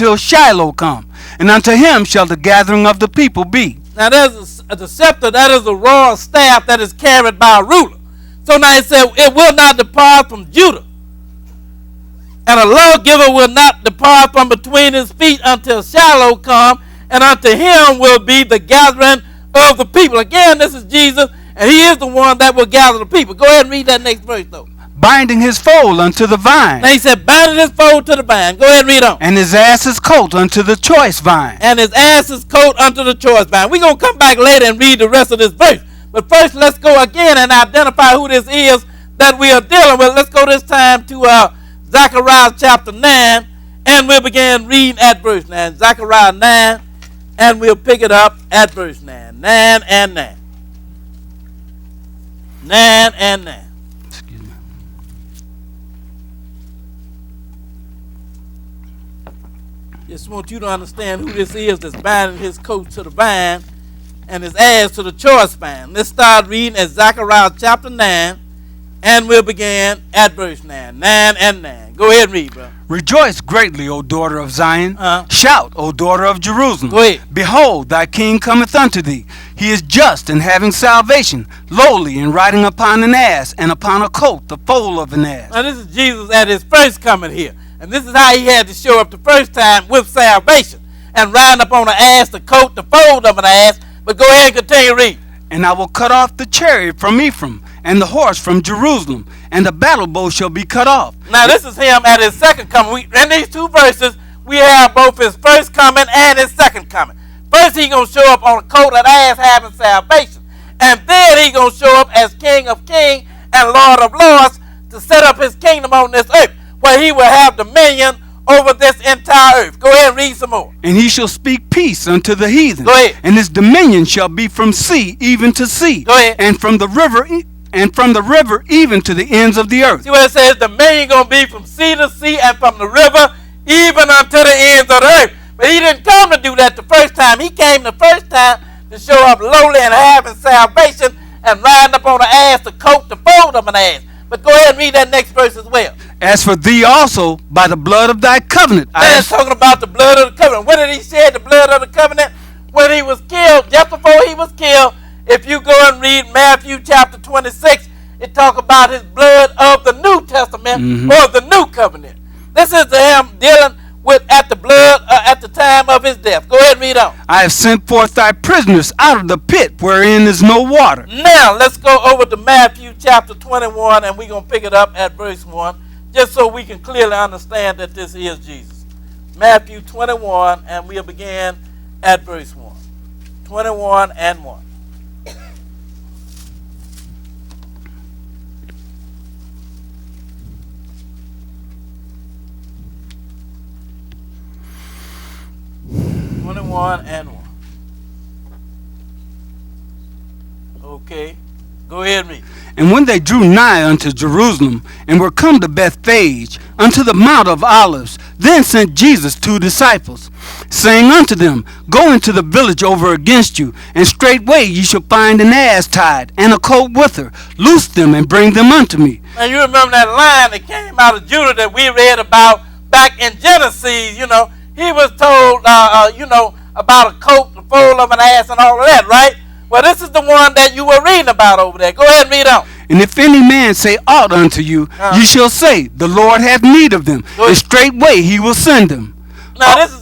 till Shiloh come, and unto him shall the gathering of the people be. Now there's the scepter, that is a royal staff that is carried by a ruler. So now it said, it will not depart from Judah. And a lawgiver will not depart from between his feet until Shiloh come, and unto him will be the gathering of the people. Again, this is Jesus, and he is the one that will gather the people. Go ahead and read that next verse, though. Binding his foal unto the vine. Now he said, binding his foal to the vine. Go ahead and read on. And his ass's coat unto the choice vine. And his ass's coat unto the choice vine. We're going to come back later and read the rest of this verse. But first, let's go again and identify who this is that we are dealing with. Let's go this time to Zechariah chapter 9, and we'll begin reading at verse 9. Zechariah 9, and we'll pick it up at verse 9. 9 and 9. 9 and 9. Excuse me. Just want you to understand who this is that's binding his coat to the vine and his ass to the choice vine. Let's start reading at Zechariah chapter 9, and we'll begin at verse 9. 9 and 9. Go ahead and read, bro. Rejoice greatly, O daughter of Zion. Shout, O daughter of Jerusalem. Go ahead. Behold, thy king cometh unto thee. He is just and having salvation, lowly and riding upon an ass, and upon a coat, the foal of an ass. Now this is Jesus at his first coming here. And this is how he had to show up the first time with salvation. And riding up on an ass, the coat, the foal of an ass. But go ahead and continue reading. And I will cut off the chariot from Ephraim, and the horse from Jerusalem, and the battle bow shall be cut off. Now this is him at his second coming. In these two verses, we have both his first coming and his second coming. First, he's going to show up on a coat of ass having salvation. And then he's going to show up as King of Kings and Lord of Lords to set up his kingdom on this earth, where he will have dominion over this entire earth. Go ahead and read some more. And he shall speak peace unto the heathen. Go ahead. And his dominion shall be from sea even to sea. Go ahead. And from the river even to the ends of the earth. See what it says? Dominion going to be from sea to sea and from the river even unto the ends of the earth. But he didn't come to do that the first time. He came the first time to show up lowly and having salvation and riding up on an ass, the coat, the fold of an ass. But go ahead and read that next verse as well. As for thee also, by the blood of thy covenant. That's talking about the blood of the covenant. When did he shed the blood of the covenant? When he was killed, just before he was killed. If you go and read Matthew chapter 26, it talks about his blood of the New Testament or the New Covenant. This is him dealing with at the blood at the time of his death. Go ahead and read on. I have sent forth thy prisoners out of the pit wherein is no water. Now, let's go over to Matthew chapter 21, and we're going to pick it up at verse 1, just so we can clearly understand that this is Jesus. Matthew 21, and we'll begin at verse 1. 21 and 1. And 1. Okay. Go ahead and read. And when they drew nigh unto Jerusalem, and were come to Bethphage, unto the Mount of Olives, then sent Jesus 2 disciples, saying unto them, Go into the village over against you, and straightway ye shall find an ass tied, and a colt with her. Loose them, and bring them unto me. Now you remember that line that came out of Judah that we read about back in Genesis. You know, he was told, about a coat, the foal of an ass, and all of that, right? Well, this is the one that you were reading about over there. Go ahead and read on. And if any man say aught unto you, ye shall say, The Lord hath need of them, and straightway he will send them. Now, this is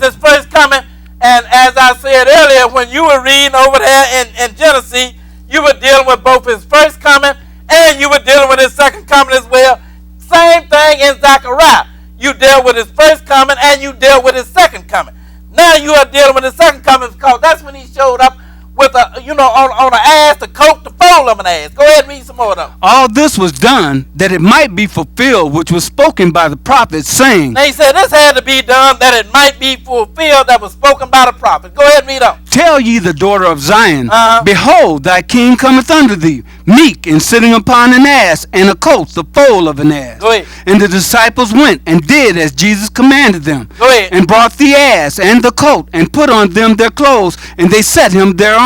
his first coming. And as I said earlier, when you were reading over there in Genesis, you were dealing with both his first coming and you were dealing with his second coming as well. Same thing in Zechariah. You dealt with his first coming and you dealt with his second coming. Now you are dealing with his second coming because that's when he showed up with on an ass, the coat, the foal of an ass. Go ahead and read some more though. All this was done that it might be fulfilled which was spoken by the prophets, saying. Now he said this had to be done that it might be fulfilled that was spoken by the prophet. Go ahead and read on. Tell ye the daughter of Zion, Behold, thy king cometh unto thee, meek and sitting upon an ass, and a colt, the foal of an ass. Go ahead. And the disciples went and did as Jesus commanded them. Go ahead. And brought the ass and the colt, and put on them their clothes, and they set him thereon.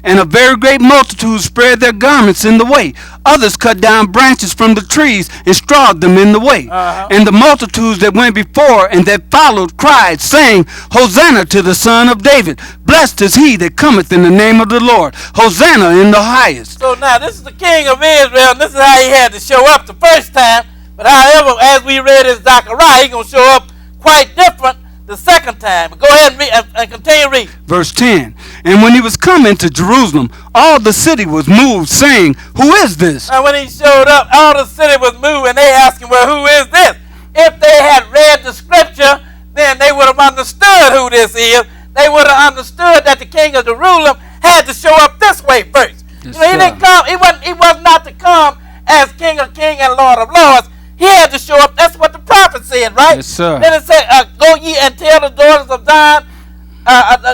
And a very great multitude spread their garments in the way. Others cut down branches from the trees and strawed them in the way. And the multitudes that went before and that followed cried, saying, Hosanna to the Son of David. Blessed is he that cometh in the name of the Lord. Hosanna in the highest. So now this is the king of Israel, and this is how he had to show up the first time. But however, as we read in Zechariah, he's going to show up quite different the second time. Go ahead and read and continue reading. Verse 10. And when he was come into Jerusalem, all the city was moved, saying, Who is this? And when he showed up, all the city was moved, and they asked him, well, who is this? If they had read the scripture, then they would have understood who this is. They would have understood that the king of Jerusalem had to show up this way first. Yes, he didn't come. He was not to come as King of Kings and Lord of Lords. He had to show up. That's what the prophet said, right? Yes, sir. Then it said, go ye and tell the daughters of Zion,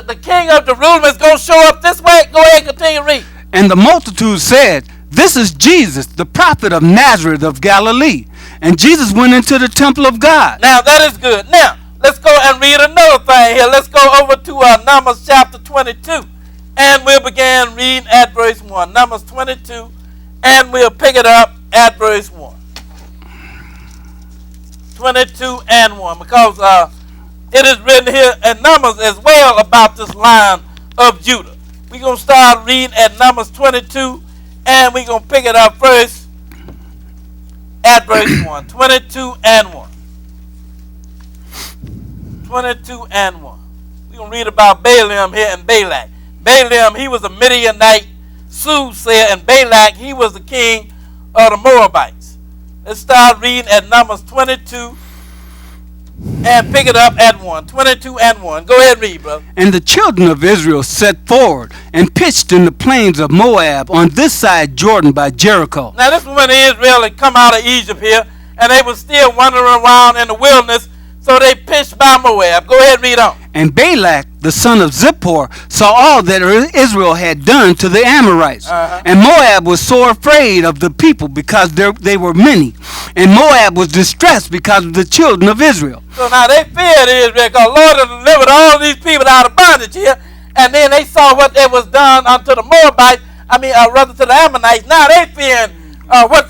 the king of Jerusalem is going to show up this way. Go ahead and continue reading. And the multitude said, This is Jesus, the prophet of Nazareth of Galilee. And Jesus went into the temple of God. Now, that is good. Now, let's go and read another thing here. Let's go over to Numbers chapter 22. And we'll begin reading at verse 1. Numbers 22. And we'll pick it up at verse 1. 22 and 1. Because it is written here in Numbers as well about this line of Judah. We're going to start reading at Numbers 22. And we're going to pick it up first at verse 1. 22 and 1. 22 and 1. We're going to read about Balaam here and Balak. Balaam, he was a Midianite soothsayer, and Balak, he was the king of the Moabites. Let's start reading at Numbers 22 and pick it up at 1. 22 and 1. Go ahead and read, brother. And the children of Israel set forward and pitched in the plains of Moab on this side Jordan by Jericho. Now, this is when Israel had come out of Egypt here, and they were still wandering around in the wilderness, so they pitched by Moab. Go ahead and read on. And Balak, the son of Zippor, saw all that Israel had done to the Amorites. And Moab was sore afraid of the people because they were many. And Moab was distressed because of the children of Israel. So now they feared Israel because Lord had delivered all these people out of bondage here. And then they saw what they was done unto the Moabites. Rather to the Ammonites. Now they fearing what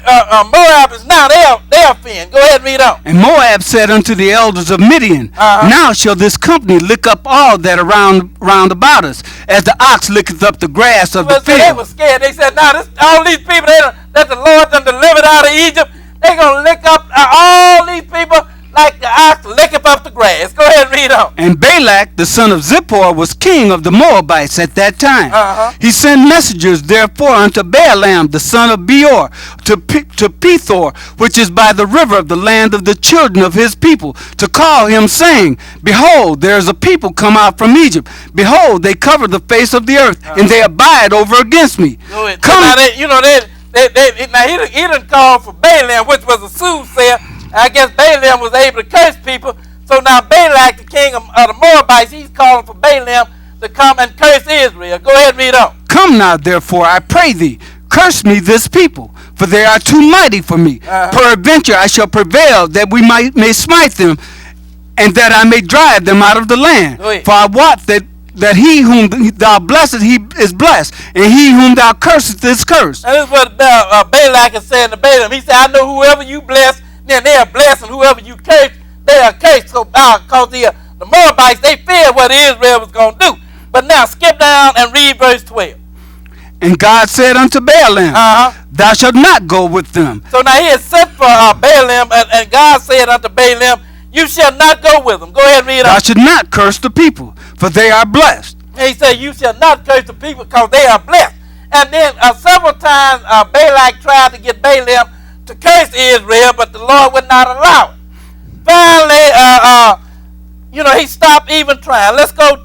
Moab is now. They are fearing. Go ahead and read on. And Moab said unto the elders of Midian, Now shall this company lick up all that are round about us, as the ox licketh up the grass of the So field. they were scared. They said, now all these people that the Lord done delivered out of Egypt, they're going to lick up all these people like the ox licketh up the grass. Go ahead and read on. And Balak, the son of Zippor, was king of the Moabites at that time. He sent messengers therefore unto Balaam, the son of Beor, to Pethor, which is by the river of the land of the children of his people, to call him, saying, Behold, there is a people come out from Egypt. Behold, they cover the face of the earth, and they abide over against me. Go ahead. Come. So now, he didn't call for Balaam, which was a soothsayer. I guess Balaam was able to curse people. So now Balak, the king of the Moabites, he's calling for Balaam to come and curse Israel. Go ahead and read on. Come now, therefore, I pray thee, curse me this people, for they are too mighty for me. Peradventure I shall prevail, that we may smite them, and that I may drive them out of the land. For I wot that he whom thou blessest, he is blessed, and he whom thou cursest is cursed. And this is what Balak is saying to Balaam. He said, I know whoever you bless, then they are blessed, and whoever you curse, they are cursed. So because the Moabites, they feared what Israel was going to do. But now skip down and read verse 12. And God said unto Balaam, Thou shalt not go with them. So now he had sent for Balaam, and God said unto Balaam, You shall not go with them. Go ahead and read on. Thou shalt not curse the people, for they are blessed. And he said, You shall not curse the people because they are blessed. And then several times Balak tried to get Balaam to curse Israel, but the Lord would not allow it. Finally, he stopped even trying. Let's go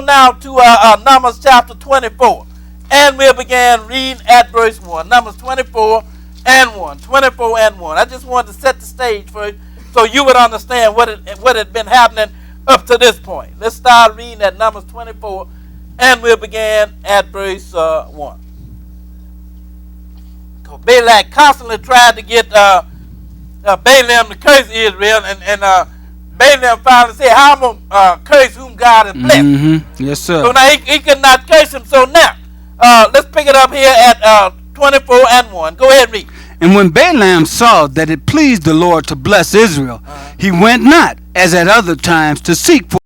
now to Numbers chapter 24, and we'll begin reading at verse 1. Numbers 24 and 1. 24 and 1. I just wanted to set the stage for you so you would understand what had been happening up to this point. Let's start reading at Numbers 24, and we'll begin at verse 1. Balak constantly tried to get Balaam to curse Israel, and Balaam finally said, How am I going to curse whom God and bless. Mm-hmm. Yes, sir. So now he could not curse him. So now, let's pick it up here at 24 and 1. Go ahead and read. And when Balaam saw that it pleased the Lord to bless Israel, he went not, as at other times, to seek for